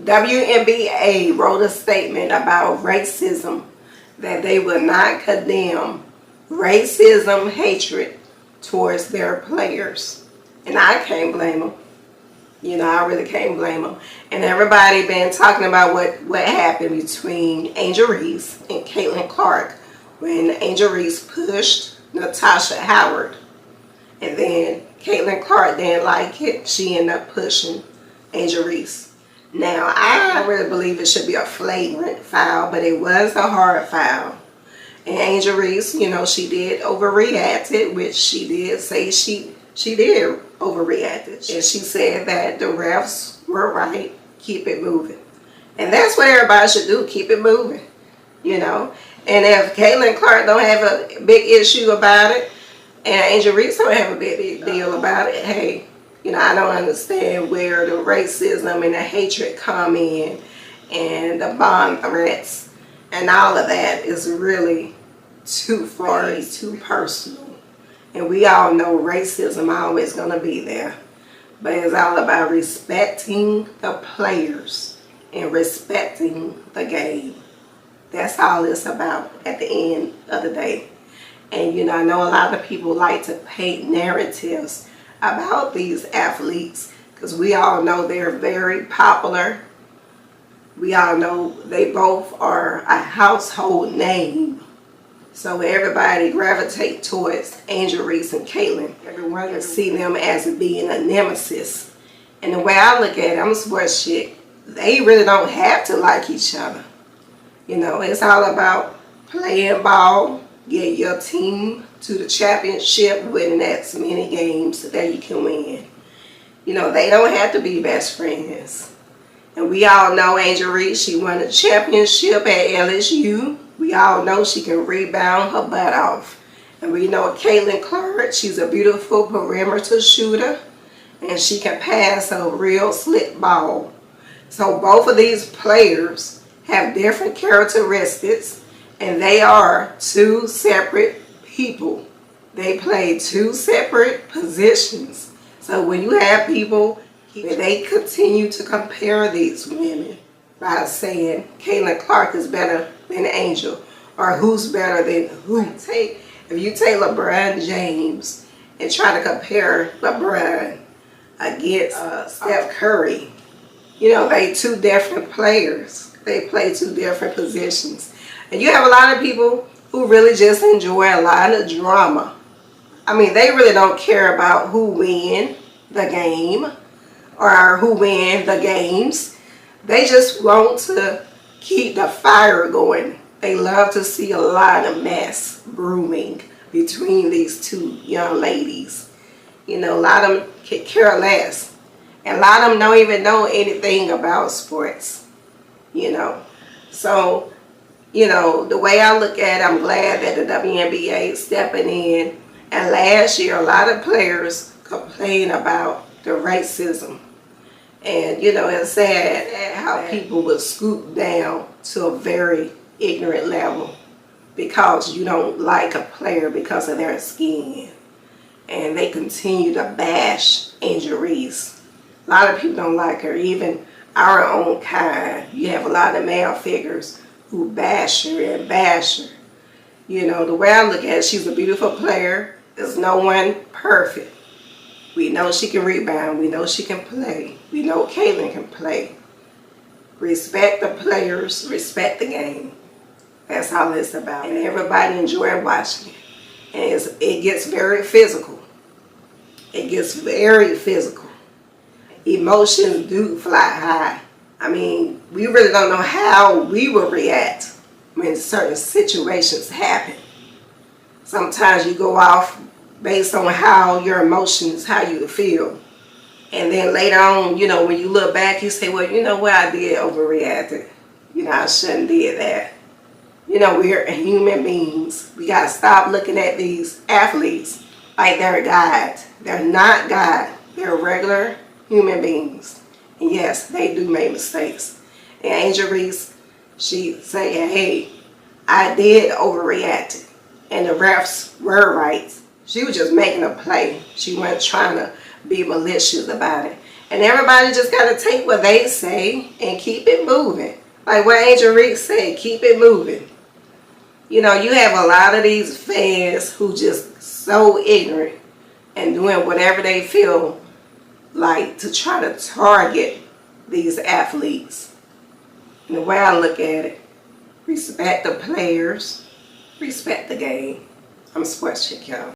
WNBA wrote a statement about racism that they would not condemn racism, hatred towards their players. And I can't blame them. You know, I really can't blame them. And everybody been talking about what happened between Angel Reese and Caitlin Clark when Angel Reese pushed Natasha Howard. And then Caitlin Clark didn't like it. She ended up pushing Angel Reese. Now, I don't really believe it should be a flagrant foul, but it was a hard foul. And Angel Reese, you know, she did overreact it, which she did say she did overreact it. And she said that the refs were right, keep it moving. And that's what everybody should do, keep it moving, you know. And if Caitlin Clark don't have a big issue about it, and Angel Reese don't have a big deal about it, hey, you know, I don't understand where the racism and the hatred come in, and the bomb threats and all of that is really too far, too personal. And we all know racism always going to be there. But it's all about respecting the players and respecting the game. That's all it's about at the end of the day. And you know, I know a lot of people like to paint narratives about these athletes because we all know they're very popular. We all know they both are a household name. So everybody gravitate towards Angel Reese and Caitlin. Everyone can see them as being a nemesis. And the way I look at it, I'm a sports chick, they really don't have to like each other. You know, it's all about playing ball, get your team to the championship, winning as many games that you can win. You know, they don't have to be best friends. And we all know Angel Reese, she won a championship at LSU. We all know she can rebound her butt off. And we know Caitlin Clark, she's a beautiful perimeter shooter. And she can pass a real slick ball. So both of these players have different characteristics. And they are two separate people. They play two separate positions. So when you have people, they continue to compare these women by saying Caitlin Clark is better than Angel, or who's better than who. If you take LeBron James and try to compare LeBron against Steph Curry, you know, they two different players. They play two different positions. And you have a lot of people who really just enjoy a lot of drama. I mean, they really don't care about who win the game or who win the games. They just want to keep the fire going. They love to see a lot of mess brewing between these two young ladies. You know, a lot of them could care less. And a lot of them don't even know anything about sports, you know. So, you know, the way I look at it, I'm glad that the WNBA is stepping in. And last year, a lot of players complained about the racism. And, you know, it's sad how people will scoop down to a very ignorant level because you don't like a player because of their skin. And they continue to bash Angel Reese. A lot of people don't like her, even our own kind. You have a lot of male figures who bash her and bash her. You know, the way I look at it, she's a beautiful player. There's no one perfect. We know she can rebound. We know she can play. We know Caitlin can play. Respect the players. Respect the game. That's all it's about. And everybody enjoy watching it. And it gets very physical. It gets very physical. Emotions do fly high. I mean, we really don't know how we will react when certain situations happen. Sometimes you go off based on how your emotions, how you feel. And then later on, you know, when you look back, you say, well, you know what, I did overreact. You know, I shouldn't did that. You know, we're human beings. We got to stop looking at these athletes like they're God. They're not God. They're regular human beings. And yes, they do make mistakes. And Angel Reese, she said, hey, I did overreact. And the refs were right. She was just making a play. She wasn't trying to be malicious about it. And everybody just got to take what they say and keep it moving. Like what Angel Reese said, keep it moving. You know, you have a lot of these fans who just so ignorant and doing whatever they feel like to try to target these athletes. And the way I look at it, respect the players, respect the game. I'm Sports Chick, y'all.